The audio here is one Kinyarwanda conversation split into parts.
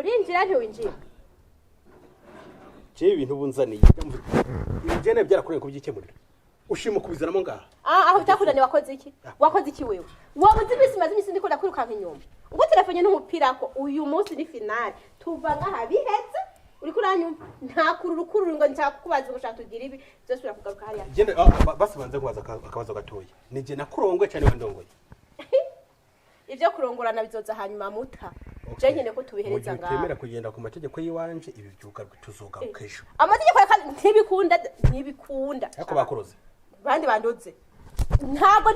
urinjira ntiwinjira je ibintu bunzaniye njene byarakoreye ku byikemurira ushima kubizanamo ngaha aho utakunani wakoze iki wewe wabuze ibisi maze imisi ndiko ndakwirukanka inyuma ubwo telefone n'umupira ko uyu munsi ni finale tuva ngaha biheze uri kuranyumva nta kururukuru ngo ntakubaza ngo shaka tugira ibi byose urakugaruka hariya jene basi banze kubaza akabazo gatoya nije nakurongwe cyane wandongoye ivyo kurongorana bizoza hanyuma muta je nyene ko tubihereza ngaha twemera kugenda ku mategeko yiwanje ibi byugaruka tuzogaruka ejo amategeko ntibikunda ariko bakoroze bandi bandoze ntago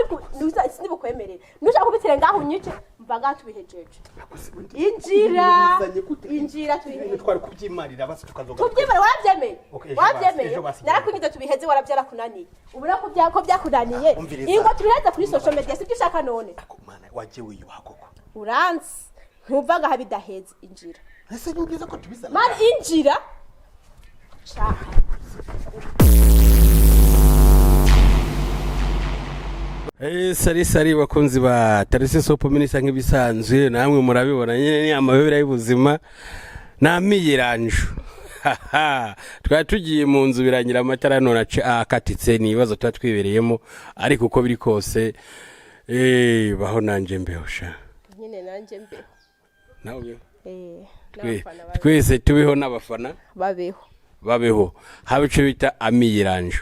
ndibukwemerera nushaka kubitire ngaho unyice mvaga tubihejeje injira tubihejeje twari kubyimarira basi tukazogaruka tubyimara wabyemeye narakunyita tubiheze warabyara kunaniye ubura ko byakunaniye ingo tubiheze kuri social media sibyo ushaka none mana waje wiyuha koko uransi ntuvaga habidaheze injira ese ngize ko tubisana man injira shaka sari bakunzi ba Tarisi Sopo Minisa nk'ibisanzwe namwe murabibona nyene ni amabebera y'ubuzima namiyiranju twari tugiye mu nzu birangira amatara none akatitse ni ibibazo tuba twibereyemo ariko uko biri kose baho nanje mbeho sha nyine nanje mbeho nawe twese tubeho n'abafana babeho habice bita amiyiranju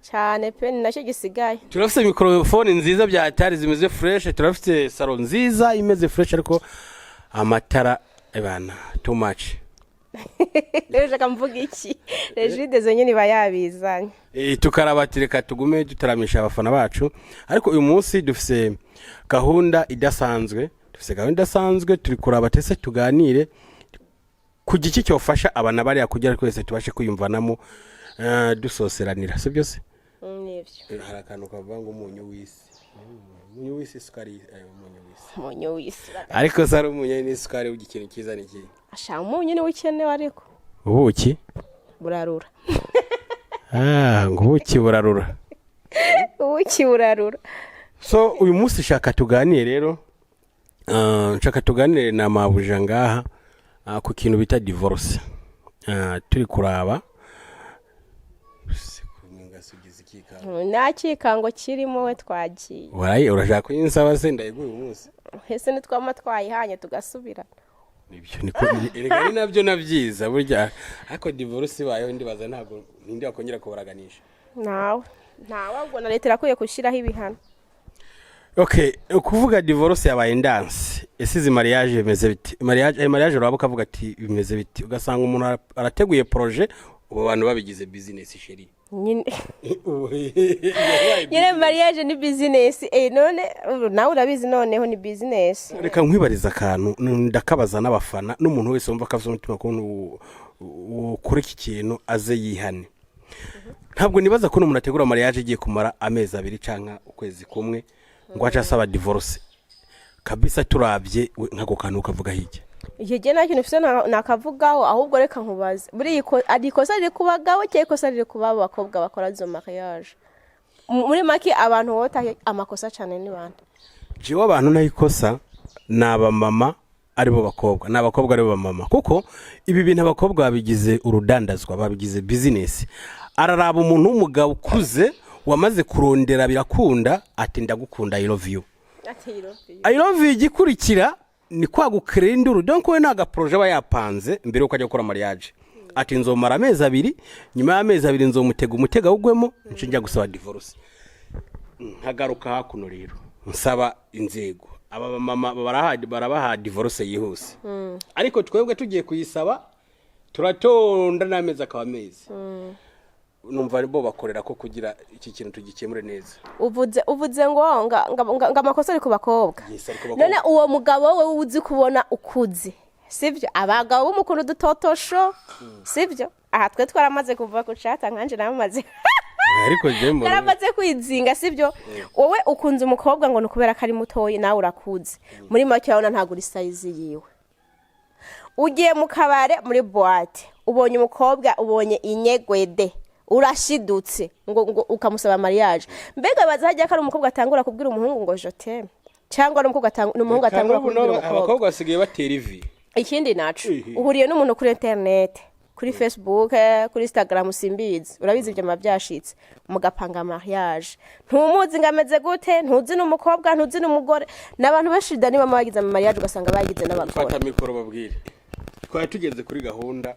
cyane pe nacyo gisigaye turafite mikrofone nziza bya atari zimeze fresh turafite salon nziza imeze fresh ariko amatara ebana too much rero kamvuga iki regide zonyine bayabizanye tukarabatireka tugume dutaramisha abafana bacu ariko uyu munsi dufise gahunda idasanzwe turi kuraba tese tuganire ku giki cyofasha abana bari kugera twese tubashe kwiyumvanamo dusoseranira sibyo se nivyo hari akantu kavanga umunyu w'isi sukari umunyu w'isi ariko sari umunyu n'isukari ugikintu kiza niki asha umunyu ni wikenewe ariko ubuki burarura ngubuki burarura ubuki burarura so uyu munsi shaka tuganire rero nshaka tuganire na mabuja ngaha ku kintu bita divorce turi kuraba nakikango kirimo we twagiye waraye urashaka kuyinsaba se ndayiguye umunsi hese nitwama twayihanye tugasubira nibyo niko erega nabyo navyiza burya ariko divorce bayo ndibaza ntago nindi akongera kubaraganisha nawe ubwo na leta irakuye kushiraho ibihano okay kuvuga divorce yabaye dance esize mariage bimeze biti mariage rwabo kavuga ati bimeze biti ugasanga umuntu arateguye projet ubu bantu babigize business sheri nyine mariage ni business none nawe urabizi noneho ni business reka nkwibariza akantu ndakabaza n'abafana n'umuntu wese wumva kavuze umutima ko ukora iki kintu aze yihane ntabwo nibaza ko umuntu ategura mariage igiye kumara amezi 2 canka ukwezi kumwe ngo acha asaba divorce kabisa turabye nkako kantu kavuga hije Yege nta kintu ufite nakavugaho ahubwo reka nkubaze buri adikosa riri kubagaho cyangwa ikosa riri kubaba bakobwa bakora zo mariage muri make abantu wota amakosa cyane ni bande jiwe abantu nayikosa naba mama aribo bakobwa n'abakobwa aribo mama kuko ibi bintu abakobwa babigize urudandazwa babigize business araraba umuntu w'umugabo ukuze wamaze kurondera birakunda ati ndagukunda I love you igikurikira ni kwagukira induru donc we naga projet bayapanze mbere uko ajya gukora mariage ati nzomara amezi 2 nyuma y'amezi 2 nzomutega ugwemo nshinja gusaba divorce nkagaruka hakuno rero nsaba inzego aba mama barabaha divorce yihuse ariko twebwe tugiye kuyisaba turatonda n'amezi akabamezi numva aribo bakorera ko kugira iki kintu tugikemure neza uvuze ngo amakosa ari ku bakobwa none uwo mugabo we uzi kubona ukuze sivyo abagabo b'umukuru dutotosho sivyo aha twe twaramaze kuva ku chat nkanje namaze ariko jembo naramaze kwizinga sivyo wowe ukunze umukobwa ngo nukubera kari mutoyi nawe urakuze muri make yaona ntagura size yiwe ugiye mu kabare muri boîte ubonye umukobwa ubonye inyegwede urashidutse ngo ukamusaba mariage mbega bazajya kari umukobwa atangura kubwira umuhungu ngo je t'aime cyangwa n'umuhungu atangura kubwira umukobwa abakobwa basigaye batera ivi ikindi naco uhuriye n'umuntu kuri internet kuri Facebook kuri Instagram simbizi urabizi ibyo mabyashitse mugapanga mariage ntumuzi ngameze gute ntuzi n'umukobwa ntuzi n'umugore nabantu bashida niba bagize mu mariage ugasanga bagize n'abagore fata mikoro babwire twari tugeze kuri gahunda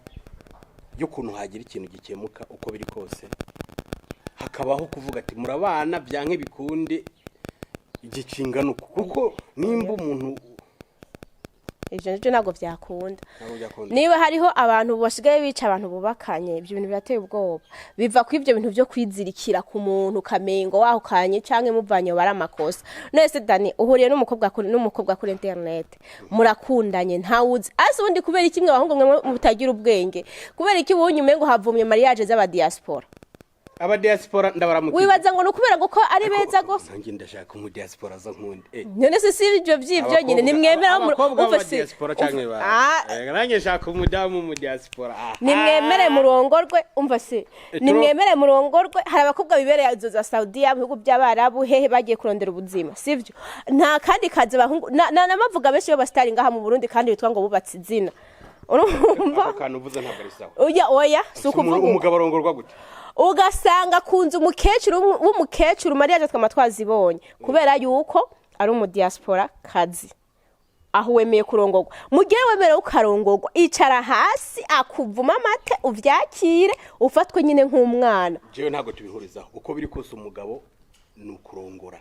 y'ukuntu hagira ikintu gikemuka uko biri kose hakabaho kuvuga ati murabana byanke bikunde igicingano kuko nimba umuntu ivyo nje nago vyakunda niba hariho abantu basigaye bica abantu bubakanye ibyo bintu birateye ubwoba biva ku ivyo bintu byo kwizirikira ku muntu kamengo waho kanye canke muvanye bara makosa nese Dany uhuriye n'umukobwa kuri internet murakundanye ntawuzi asi ubundi kubera ikimwe abahungu mwe mutagira ubwenge kubera iki bunyume ngo havumye mariage z'aba diaspora aba diaspora ndabaramukiye wibaza ngo nukubera guko ari beza gose nanjye ndashaka mu diaspora zo nkunde none se sivyo vyivyo nyine nimwemera umva diaspora cyangwe ba nanjye shaka umudamu mu diaspora nimwemere murongorwe umva se nimwemere murongorwe hari abakobwa bibereye izo za Saudiya mu bihugu by'abarabu hehe bagiye kurondera ubuzima sivyo nta kandi kaze abahungu namavuga benshi b'abastari ngaha mu Burundi kandi bitwa ngo bubatse izina urumva akantu uvuze ntabwo ari sawa oya sukuvuga umugabo arongorwa gute ugasanga kunze umukecuru mariage twamatwazibonye kubera yuko ari mu diaspora kazi aho wemeye kurongorwa mugiye wemere ukarongorwa icara hasi akuvuma amate uvyakire ufatwe nyine nk'umwana jewe ntago tubihurizaho uko biri kose umugabo ni ukurongora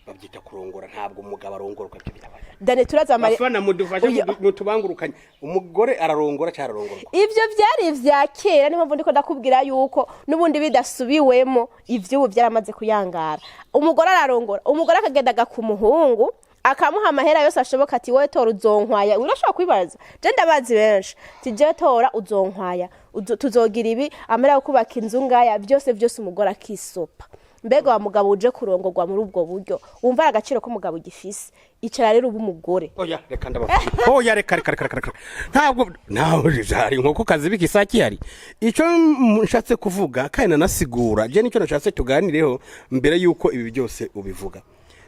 babyita kurongora ntabwo umugabo arongorwa kibitabaye Dany turaza afana mudufashe mutubangurukanye umugore ararongora cyararongorwa ivyo byari vya kera niyo ndiko ndakubwira yuko nubundi bidasubiwemo ivyo ubu byaramaze kuyangara umugore ararongora umugore akagendaga ku muhungu akamuha amahera yose ashoboka ati wowe tora uzonkwaya urashobora kwibaza je ndabazi benshi tije tora uzonkwaya tuzogira ibi amera yo kubaka inzu ngaya byose umugore akisopa mbega wa mugabo uje kurongorwa muri ubwo buryo wumva agaciro ko mugabo gifise icara rero ubu mugore oya reka ndabavuga oya reka ntabwo nawe jari nkoko kazi bikisaki hari ico nshatse kuvuga kandi nasigura je nicyo nashatse tuganireho mbere yuko ibi byose ubivuga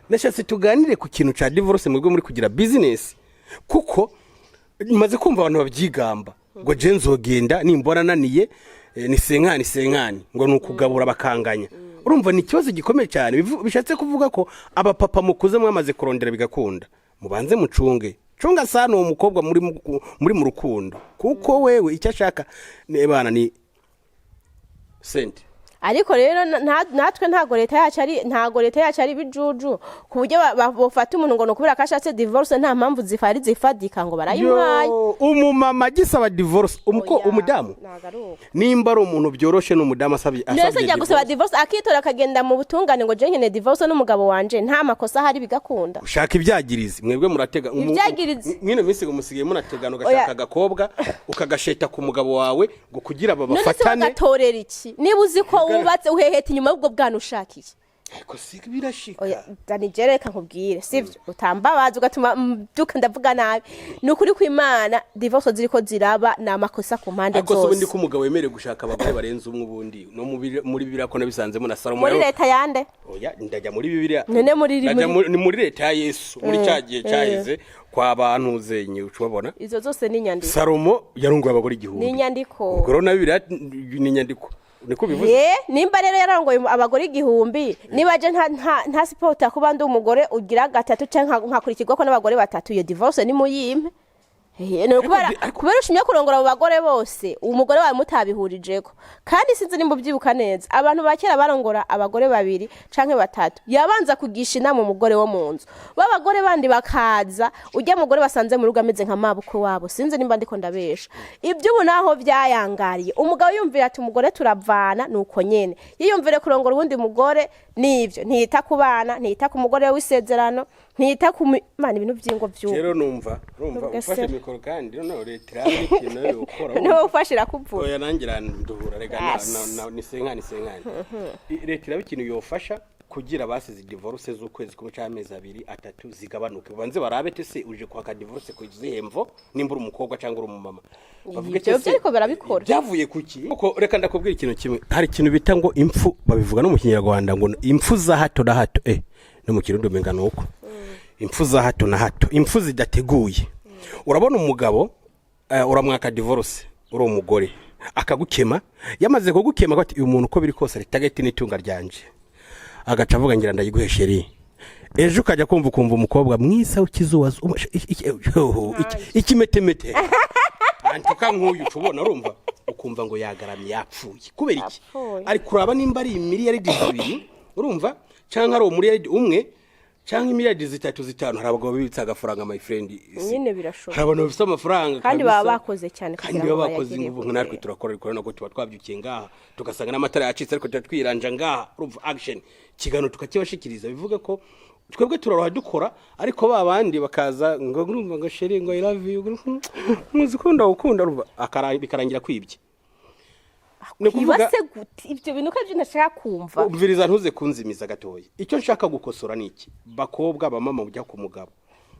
nashatse tuganire ku kintu ca divorce mwebwe muri kugira business kuko maze kumva abantu babyigamba ngo je nzogenda nimbona naniye ni senkani ngo nukugabura bakanganya urumva ni kibazo gikomeye cyane bishatse kuvuga ko abapapa mukuze mwamaze kurondera bigakunda mubanze mucunge cunga sana uwo mukobwa muri mu rukundo kuko wewe icyo ashaka nebana ni sente ariko rero natwe ntago leta yacu ari bijuju ku buryo bafata umuntu ngo nokubera kashatse divorce nta mpamvu zifari zifadika ngo barayimpaye umumama gisaba divorce umudamu nimba ari umuntu byoroshe n'umudamu asabye nese jya gusaba divorce akitora akagenda mu butungane ngo je nkene divorce n'umugabo wanje nta makosa hari bigakunda ushaka ibyagirizi mwebwe muratega mwine minsi ngo musigiye munategana ugashaka agakobwa ukagasheta ku mugabo wawe ngo kugira babafatane none gatorera iki niba uzi ko ubatse uheheta inyuma y'ubwo bwana ushakiye ariko si birashika oya Dany jereka nkubwire sivyo utambabaza ugatuma duka ndavuga nabi nukuri kw'Imana divorce ziriko ziraba na makosa ku mpande zose ariko ubundi ko umugabo yemere gushaka abagore barenze umwe ubundi no muri Bibiliya ko nabisanzemo na Salomo muri leta yande oya ndajya muri Bibiliya none muri leta ya Yesu muri cyagiye cyaheze kwa bantu zenye ucubabona izo zose ni nyandiko Salomo yarunguye abagore igihumbi ni nyandiko ubwo na Bibiliya ni nyandiko niko bivuze nimba rero yarangoye abagore igihumbi nibaje nta support akubandi umugore ugira gatatu canka nkakurikirwa ko n'abagore batatu iyo divorce ni muyimpe kubera ushimye kurongora abo bagore bose umugore wawe mutabihurijeko kandi sinzi nimba ubyibuka neza abantu bakera barongora abagore babiri canke batatu yabanza kugisha inama umugore wo mu nzu babagore bandi bakaza ujya mugore basanze mu rugo ameze nka mabuko wabo sinzi nimba ndiko ndabesha ibyo ubu naho byayangariye umugabo yumvira ati umugore turavana nuko nyene yiyumvire kurongora ubundi mugore nivyo ntita ku bana ntita ku mugore w'isezerano ntita ku mana ibintu byingo by'ubu rero numva ufashe mikoro kandi no leta irabe ikintu yo gukora no ufashira kuvuga oya nangira nduhura rega ni senkani leta irabe ikintu yofasha kugira basize divorce z'ukwezi kumwe cy'amezi 2-3 zigabanuke banze barabe tese uje kwaka divorce ku zihemvo nimba uri umukobwa cyangwa uri umumama bavuga cyose ariko barabikora byavuye kuki uko reka ndakubwira ikintu kimwe hari ikintu bita ngo impfu babivuga no mu Kinyarwanda ngo impfu za hato na hato no mu Kirundi mengano uko impfu za hato na hato impfu zidateguye urabona umugabo uramwaka divorce uri umugore akagukema yamaze kugukema ati uyu muntu uko biri kose ari target n'itunga ryanje agaca avuga ngira ndayiguhesheri ejo ukajya kumva umukobwa mwisa ukizuwaza ikimetemete antuka nk'uyu tubona urumva ukumva ngo yagaramye yapfuye kubera iki ari kuraba nimba ari miliyaridi 2 urumva cyangwa ari umuriyaridi umwe cyangwa miliyaridi 3-5 hari abagabo bibitsa agafaranga my friend nyine birashoboka hari abantu bafite amafaranga kandi baba bakoze cyane kandi baba bakoze nguvu natwe turakora ariko nako tuba twabyukiye ngaha tugasanga n'amatara yacitse ariko twiranja ngaha urumva action kigano tukakibashikiriza bivuga ko twebwe turaroha dukora ariko babandi bakaza ngo urumva ngo sheri ngo I love you muzikunda ukunda urumva bikarangira kwibye ibase guti ibyo bintu ko nashaka kumva umviriza ntuze kunzimiza gatoya icyo nshaka gukosora niki bakobwa bamama ujya ku mugabo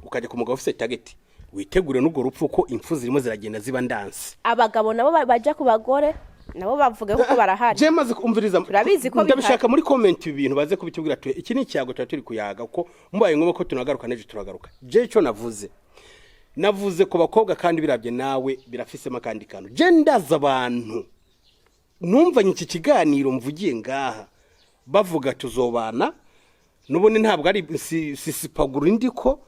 ukajya ku mugabo ufite target witegure n'ugo rupfu ko impfu zirimo ziragenda ziba ndanse abagabo nabo bajya ku bagore nabo bavuga ko barahari je maze kumviriza turabizi ko ndabishaka muri comment ibintu baze kubitubwira tu iki ni cyago turi kuyaga ko mbaye ngombwa ko tunagaruka neje turagaruka je cyo navuze ko bakobwa kandi birabye nawe birafisema kandi kantu je ndaza abantu numva iki kiganiro mvugiye ngaha bavuga tuzobana nubone ntabwo ari sisipagura indiko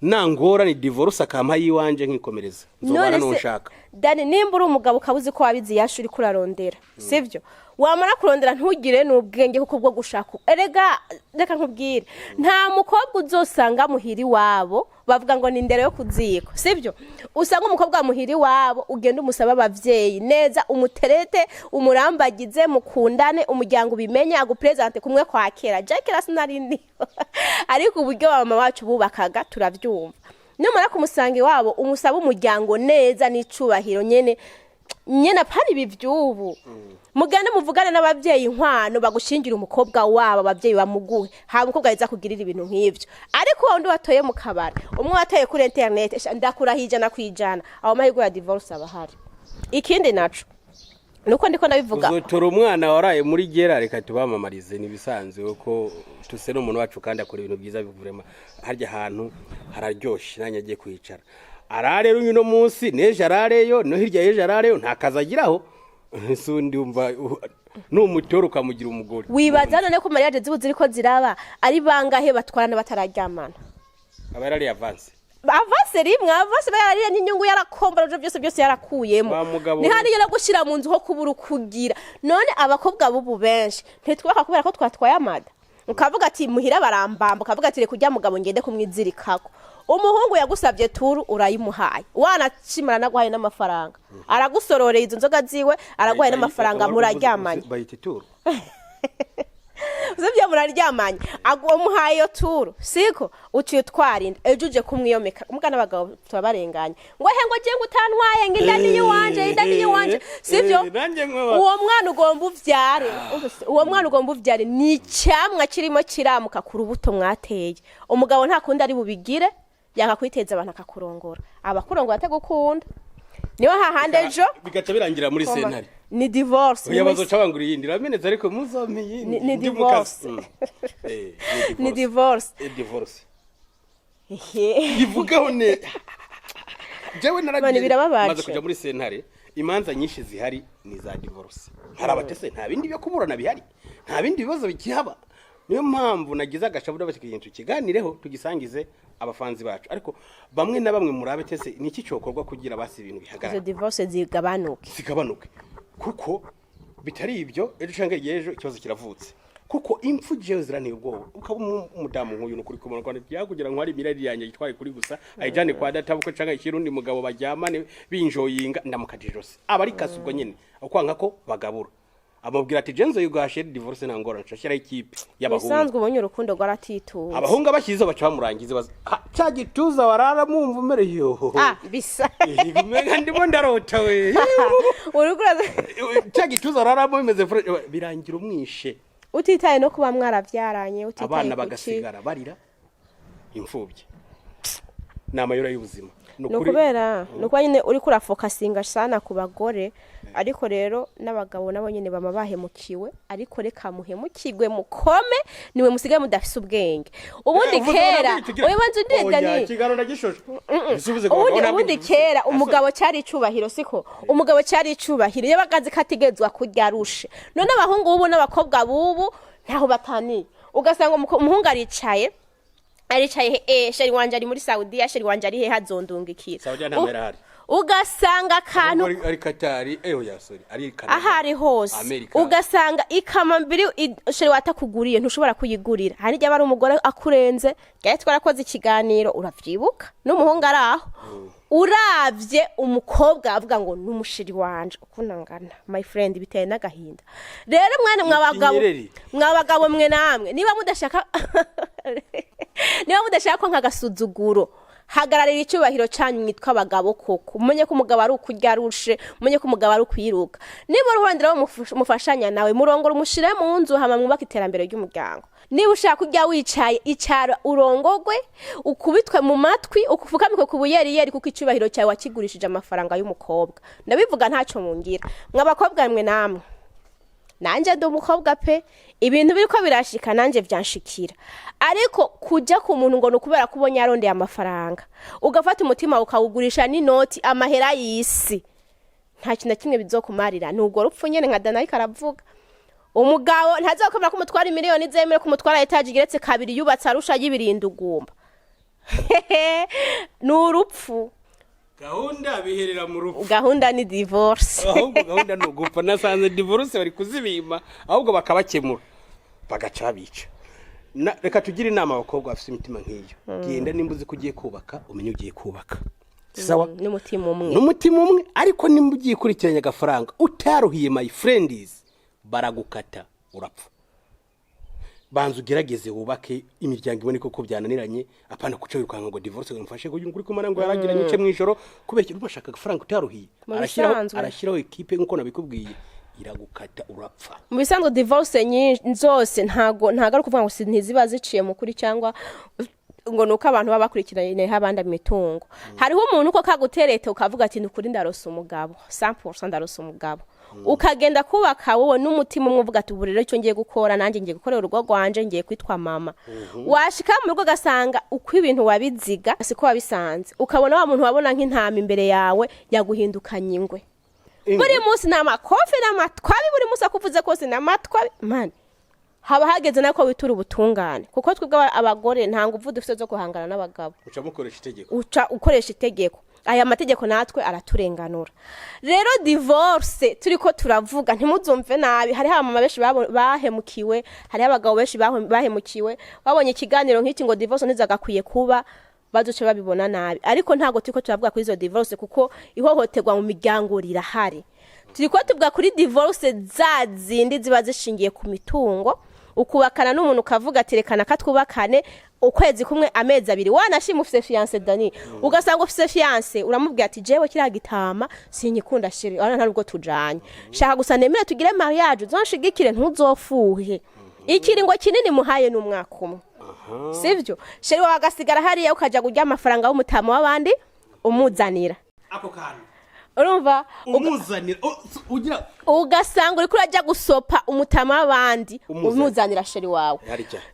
nangora ni divorce akampa yiwanje nkikomereza zobana no nshaka Dany nimba uri umugabo kabuzi ko wabizi yashuri kurarondera sivyo wamara kurondera ntugire n'ubwenge kuko bwo gushaka erega reka nkubwire nta mukobwa uzosanga muhiri wabo bavuga ngo ni ndero yo kuziko sivyo usanga umukobwa muhiri wabo ugenda umusaba abavyeyi neza umuterete umurambagize mukundane umuryango bimenye agupresente kumwe kwa kera jakera sinarindi ariko uburyo mama wacu bubakaga turavyumva numara kumusanga iwabo umusaba umuryango neza n'icubahiro nyene apari bivyubu mugane muvugane n'abavyeyi inkwano bagushingira umukobwa wabo abavyeyi bamuguhe ha umukobwa yiza kugirira ibintu nk'ivyo ariko wundi watoye mu kabara umwe watoye kuri internet ndakurahijana kwijana aho mahirwe ya divorce abahari ikindi naco nuko ndiko ndabivuga uzotora umwana waraye muri gera reka tubamamarize nibisanzwe ko tuse n'umuntu wacu kandi akora ibintu byiza bivurema harya ahantu hararyoshe nanye agiye kwicara arare runyuno munsi neje arareyo no hirya yeje arareyo ntakazagiraho sundi umva n'umutoro ukamugira umugore wibaza none ko mariage zibuze ariko ziraba ari bangahe batwarana batararyamana abarari avance rimwe avance bayarira n'inyungu yarakombara byose yarakuyemo ni hari yera gushira mu nzu ho kubura kugira none abakobwa bubu benshi ntitwaka kubera ko twatwaye amada ukavuga ati muhira barambamba ukavuga ati rekujya mugabo ngende kumwizirikako umuhungu yagusabye turu urayimuhaye wanacimara naguhaye n'amafaranga aragusororeye izo nzoga ziwe araguhaye n'amafaranga muraryamanye bayite turu uzabye muraryamanye agumuhaye turu siko uciye twarinda ejuje kumwiyomeka umugana abagabo tubabarenganye ngo he ngo je ngutantwaye ngindani yiwanje sivyo uwo mwana ugomba uvyare ni cyamwa kirimo kiramuka ku rubuto mwateye umugabo nta kundi ari bubigire yakakwiteza abantu akakurongora abakurongora atagukunda niwe hahande ejo bigaca birangira muri sentare ni divorce yabazo cabangura yindi rameneze ariko muzome yindi ni divorce ni divorce bivugaho ne jewe naragiye maze kuja muri sentare imanza nyinshi zihari ni za divorce hari abatese nta bindi byo kuburana bihari nta bindi bibazo bikihaba niyo mpamvu nagize agashabura bakikintu kiganireho tugisangize abafanzi bacu ariko bamwe na bamwe murabe tese niki cyokorwa kugira basi ibintu bihagarara izo divorce zigabanuke kuko bitari ibyo ejo canke yejo ikibazo kiravutse kuko impfu jewe ziraniye ubwoba ukaba umudamu nk'uyu nukuri ku Rwanda byakugira ngo hari miradi yanjye yitwaye kuri gusa ayijane kwa data buko canke ikirundi mugabo bajyamane binjoyinga ndamukajijose abari kasubwo nyene ukwanka ko bagabura amubwira ati jenzo yugashe divorce nangora nshashira ikipe y'abahungu bisanzwe ubonye urukundo rwaratitu abahungu bashize baca bamurangiza cyagituza warara mumva mereyo bisa igumega ndimo ndarota we urugura cyagituza warara bimeze birangira umwishe utitaye no kuba mwaravyaranye abana bagasigara barira imfubye namayura y'ubuzima nukubera nuko nyine uri kurafokasinga sana ku bagore ariko rero n'abagabo nabo nyine bama bahemukiwe ariko reka muhemukirwe mukome niwe musigaye mudafise ubwenge ubundi kera uyibanze ndendani ubundi kera umugabo cyari icubahiro siko umugabo cyari icubahiro yabagazi kategezwa kurya rushe none abahungu ubu n'abakobwa bubu ntaho bataniye ugasanga umuhungu aricaye sheri wanje ari muri Saudiya sheri wanje ari he hazondungikira Saudiya ntamera hari ugasanga kantu ari Katari ari Canada ahari hose ugasanga ikama mbiri sheri watakuguriye ntushobora kuyigurira hari rya bari umugore akurenze gaye twarakoze ikiganiro uravyibuka n'umuhungu araho uravye umukobwa avuga ngo numushiri wanje ukunangana my friend biteye nagahinda rero mwana mwabagabo mwe namwe niba mudashaka ko nkagasuzuguro hagararira icubahiro cyanyu mwitwa abagabo koko umenye ko umugabo ari ukurya rushe umenye ko umugabo ari ukwiruka niba uruhandira mufashanya nawe murongora umushire mu nzu hama mwubaka iterambere ry'umuryango niba ushaka kujya wicaye icara urongogwe ukubitwe mu matwi ukufukamike ku buyeri kuko icubahiro cyawe wakigurishije amafaranga y'umukobwa ndabivuga ntacyo mungira mwabakobwa mwe namwe nanje ndo umukobwa pe ibintu biriko birashika nanje vyanshikira ariko kujya ku muntu ngo nukubera kubonye arondeye amafaranga ugafata umutima ukawugurisha n'inoti amahera y'isi nta kintu kimwe bizokumarira nubwo rupfu nyene nka Dany karavuga umugabo ntazokomera ko mutwara miliyoni zemere ko mutwara etage geretse kabiri yubatse arusha y'ibirindugumba n'urupfu gahunda biherera mu rupfu gahunda ni divorce ahubwo gahunda no gupfa nasanze divorce bari kuzibima ahubwo bakabakemura bagacabica reka tugire inama abakobwa bafite imitima nk'iyo genda nimbuzi kugiye kubaka umenye ugiye kubaka sawa n'umutima umwe ariko nimba ugiye kurikiranya agafaranga utaruhiye my friends baragukata urapfa banzu gerageze wubake imiryango ibone ko byananiranye apana kuca yirukanga ngo divorce ngo mfashe ngo nguri kumana ngo yaragiranye ce mwijoro kubera cyo bashaka agafaranga utaruhiye arashiraho equipe nkuko nabikubwiye iragukata urapfa mu bisanzwe divorce nzose ntago ari kuvuga ngo ntiziba ziciye mu kuri cyangwa ngo nuko abantu baba bakurikiranye habanda imitungo hariho umuntu uko kaguterete ukavuga ati ndukuri ndarosa umugabo 100% ndarosa umugabo ukagenda kubaka wowe n'umutima umwe uvuga ati uburero cyo ngiye gukora nanjye ngiye gukorera urugo rwanje ngiye kwitwa mama washika mu rugo gasanga uko ibintu wabiziga siko wabisanze ukabona wa muntu wabona nk'intama imbere yawe yaguhindukanye ingwe buri munsi n'amakofi n'amatwabi buri munsi akuvuze kose n'amatwabi man haba hageze nako witura ubutungane kuko twebwe abagore nta nguvu dufite zo guhangana n'abagabo uca ukoresha itegeko aya mategeko natwe araturenganura rero divorce turiko turavuga ntimuzumve nabi hari hama benshi bahemukiwe hari abagabo benshi bahemukiwe babonye ikiganiro nk'iki ngo divorce nizagakwiye kuba baduce babibona nabi ariko ntago turiko turavuga kuri izo divorce kuko ihohoterwa mu miryango rirahari turiko tuvuga kuri divorce zazindi ziba zishingiye ku mitungo ukubakana n'umuntu ukavuga ati rekana katwubakane ukwezi kumwe amezi abiri wanashima ufise fiance Dany ugasanga ufise fiance uramubwira ati jewe kira gitama sinyikunda shiri ana ntabwo tujanye shaka gusa nemere tugire mariage uzonshigikire ntuzofuhe ikiringo kinini muhaye n'umwaka umwe sivyo shiri wagasigara hariya ukaja kurya amafaranga y'umutama w'abandi umuzanira ako kana urumva umuzanira ugira ugasanga uri kurajya gusopa umutama w'abandi umuzanira sheri wawe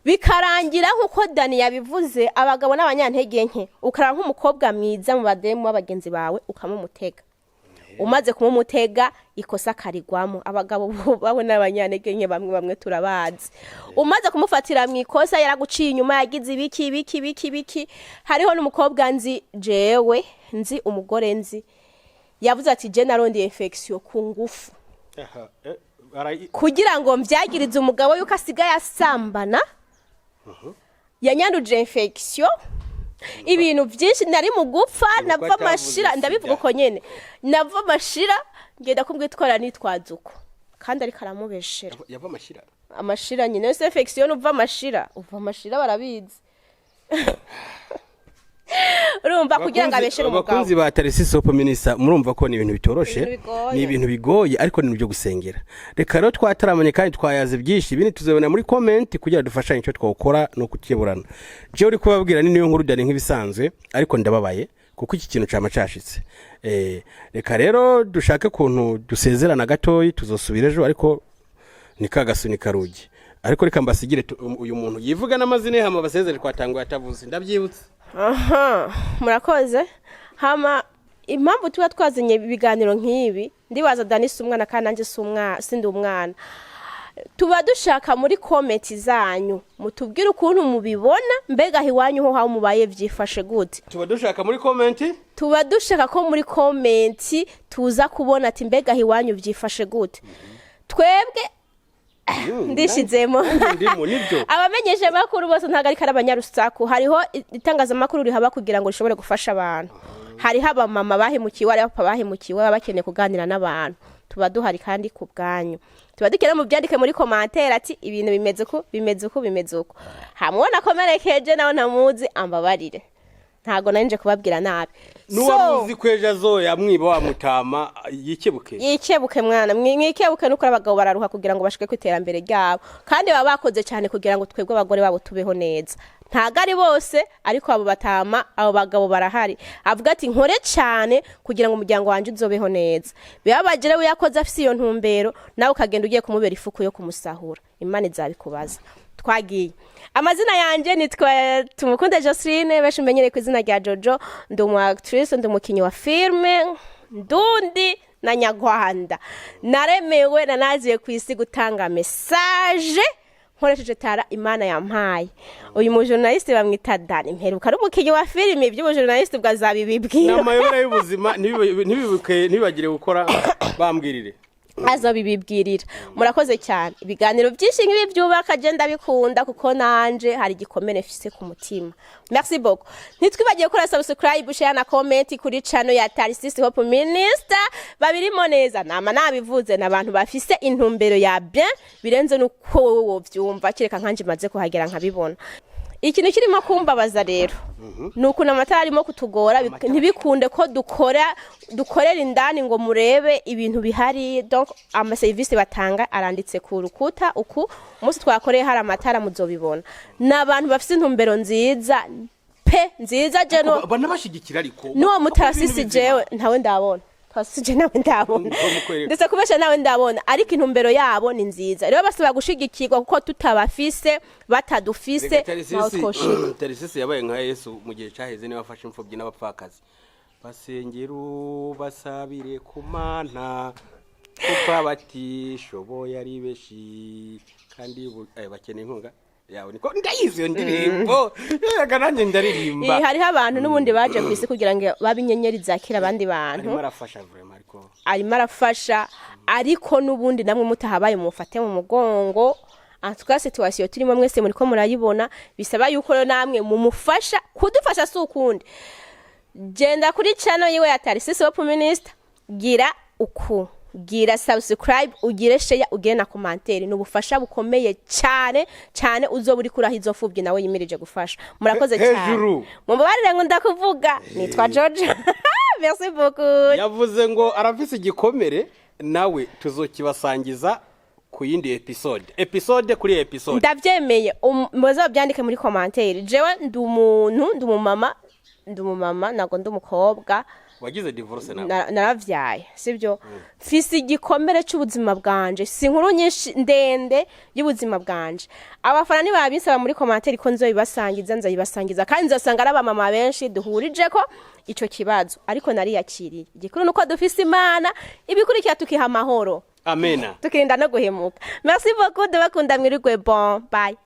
bikarangira nkuko Dany yabivuze abagabo n'abanyantege nke ukara nk'umukobwa mwiza mu bademu w'abagenzi bawe ukamumutega umaze kumumutega ikosa karigwamo abagabo bawe n'abanyantege nke bamwe turabazi umaze kumufatira mu ikosa yaraguciye inyuma yagize ibiki hariho n'umukobwa jewe nzi umugore nzi yavuze ati je narondeye infection ku ngufu kugira ngo mvyagirize umugabo yuko asigaye asambana yanyanduje infection ibintu byinshi nari mu gupfa nava mashira ndabivuga ko nyene nava mashira ngenda kubwitwara nitwazuko kandi ari karamubeshera yava amashira nyine yose infection uva mashira barabizi urumva kugira ngo abeshere umugabo abakunzi ba Tarisi Sopo Minister murumva ko ni ibintu bitoroshe ni ibintu bigoye ariko ni byo gusengera reka rero twataramanye kandi twayaze byinshi ibindi tuzabona muri comment kugira dufashanye icyo twakora no kukiburana je uri kubabwira ni niyo nkuru Dany nk'ibisanzwe ariko ndababaye kuko iki kintu cama cashitse. Reka rero dushake kuntu dusezerana gatoyi tuzosubira ejo ariko nikagasunika rugi. Ariko reka mbasigire uyu muntu yivuga n'amazina hama basezere kwatanguye atavuze ndabyibutse. Murakoze. Hama impamvu tuba twazinye ibiganiro nk'ibi ndibaza Dany umwana kandi nanje sindi umwana. Tuba dushaka muri comment zanyu mutubwire ukuntu mubibona mbega hiwanyu ho hawo mubaye vyifashe gute. Tuba dushaka muri comment? Tuba dushaka ko muri comment tuza kubona ati mbega hiwanyu vyifashe gute. Twebwe ndishizemo abamenyesha makuru bose ntago ari karabanyarusaku hariho itangaza makuru rihaba kugira ngo rishobore gufasha abantu. Hari haba mama bahemukiwe ari papa bahemukiwe bakeneye kuganira n'abantu. Tuba duhari kandi ku bwanyu. Tuba dukera mu byandike muri commentaire ati ibintu bimeze uko hamwe komerekeje nawe ntamuzi ambabarire ntago nanje kubabwira nabi nuwamuzi kweja zoya mwiba wa mutama yikebuke mwana mwikebuke nuko abagabo bararuha kugira ngo bashike kwiterambere ryabo kandi baba bakoze cyane kugira ngo twebwe abagore babo tubeho neza ntago ari bose ariko abo batama abo bagabo barahari avuga ati nkore cyane kugira ngo umuryango wanje uzobeho neza bibabagire we yakoze afise iyo ntumbero nawe ukagenda ugiye kumubera ifuku yo kumusahura Imana izabikubaza twagiye amazina yanje nitwa Tumukunde Joseline besho menyere ku izina rya Jojo ndumu actrice ndumukinyi wa filme ndundi na Nyarwanda naremewe nanaziye ku isi gutanga message nkoresheje tara Imana yampaye uyu mu journaliste bamwita Dany mperuka ari umukinyi wa filme by'ubu journaliste bwazabibibwira namayobera y'ubuzima ntibibagire gukora bambwirire azabibibwirira murakoze cyane ibiganiro byinshi nk'ibi byubaka agenda bikunda kuko nanje hari gikomene fise ku mutima merci beaucoup nitwibagiye gukora subscribe share na comment kuri channel ya Tarisisi Hope Minister babirimo neza nama nabivuze nabantu bafise intumbero ya bien birenze nuko wowe vyumva kireka nkanje maze kuhagera nkabibona ikintu kirimo kumbabaza rero nuko namatara arimo kutugora ntibikunde ko dukorera indani ngo murebe ibintu bihari donc ama service batanga aranditse ku rukuta uku umunsi twakoreye hari amatara muzobibona nabantu bafise intumbero nziza nziza je no banabashigikira ariko no mutarasisi jewe ntawe ndabona twasije nawe ndabona ndetse kubesha nawe ndabona ariko intumbero yabo ni nziza rero basaba gushigikirwa kuko tutabafise batadufise Tarisisi yabaye nka Yesu mu gihe cyaheze ni wafashe imfubyi n'abapfakazi basengero basabire kumana kuko bati shoboye ari beshi kandi bakeneye inkunga yawe niko ndayizo ndirimbo yagananye ndaririmba hariho abantu n'ubundi baje ku isi kugira ngo babinyenyeri zakira abandi bantu arimo arafasha ariko n'ubundi namwe mutahabaye mufate mu mugongo atwa situation turimo mwese muri ko murayibona bisaba yuko namwe mumufasha kudufasha sukundi genda kuri channel yiwe ya Tarisisi Hope Minister gira subscribe ugire share ugire na commentaire n'ubufasha bukomeye cyane uzoburi kuraho izofubye nawe yimirije gufasha murakoze cyane mumbabarire ngo ndakuvuga nitwa George merci beaucoup yavuze ngo arafise igikomere nawe tuzokibasangiza ku yindi episode kuri episode ndavyemeye muzo byandike muri commentaire jewe ndumumama nago ndumukobwa wagize divorce nawe naravyaye sivyo fisi igikomere cy'ubuzima bwanje si nkuru nyinshi ndende y'ubuzima bwanje abafana ni babisaba muri commentaire ko nzoyibasangiza kandi nzosanga ari abamama benshi duhurije ko ico kibazo ariko nari yakiriye igikuru nuko dufise Imana ibikurikira tukiha amahoro amena tukirinda no guhemuka merci beaucoup de bakunda mwirigwe bon bye